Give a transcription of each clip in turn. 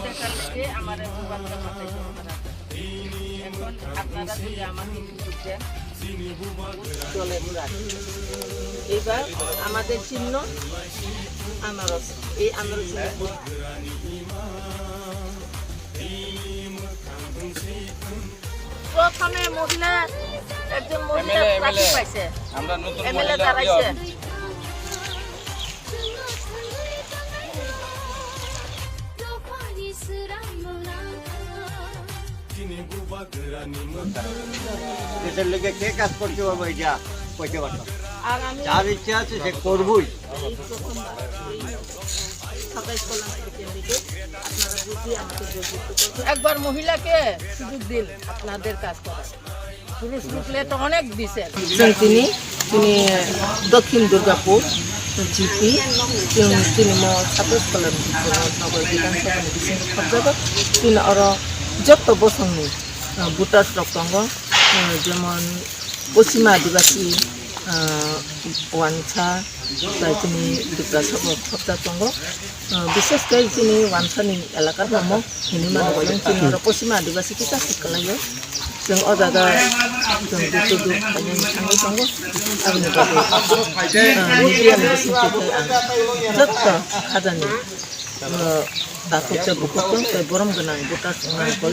দেখার লেগে আমার বাচ্চা পাঠাইছে এখন আপনারা যদি আমাকে সুযোগ দেন চলে এইবার আমাদের চিহ্ন আনারস এই আনারস প্রথমে মহিলা একজন মহিলা প্রার্থী পাইছে আমরা নতুন এমএলএ দাঁড়াইছে দেশের লেগে কে কাজ করতে পারবো এটা কইতে পারতো আর আমি যার ইচ্ছা আছে সে করবই। এই প্রথমবার এই 27 কল্যাণ কেন্দ্রে আপনারা বুঝি আমাকে যোগযুক্ত করবেন একবার মহিলাকে সুযোগ দিন আপনাদের কাজ করার পুরুষ লোকলে তো অনেক দিছে তিনি দক্ষিণ দুর্গাপুর জিপি তিনি 27 কল্যাণ নগর বিধানসभा बिसिङ खबजागत তিনি আরো যত বসংনি ভোটার রকঙ্গ যেমন পশ্চিমা আদিবাসী ওয়ানছা তিনি ডিপ্রাসভা খবজাচঙ্গ বিশেষ করে তিনি ওয়ানছানি এলাকার নাম হিনি মানুষ তিনি আরো পশ্চিমা আদিবাসী কিতা শিখলাयो जों अजागा जों दुखु थांनाय संग आंनि बागै मिडियानि बिसिंनिफ्राय आं जत्त खाजानि दाखुबजा बुकुखौ बरम गोनां भोटार संनायखौ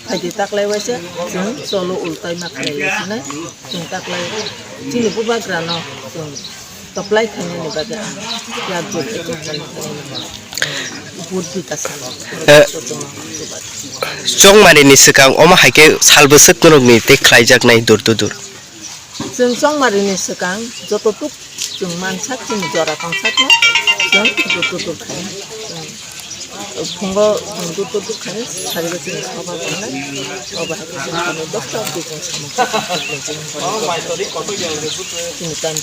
फायदि ताक्लायबायसो जों सलो उल्टाय माख्लायगासिनो जों ताक्लाय दिनै बुबाग्रानो जों तप्लाय खायनायनि बागै आं बिराद चंमारिनि सिगां अमा हाइके सालबोसो कुनुगनि देख्लायजागनाय दुर जों चंमारिनि सिगां जतटुक जों मानसाक जों जरा कांसाकना जों जतटुक खायो फुंग जों जतटुक खायो सारिबा जों सभा जानाय सभा हाइके जों 10 टा जों सामु जों टाइम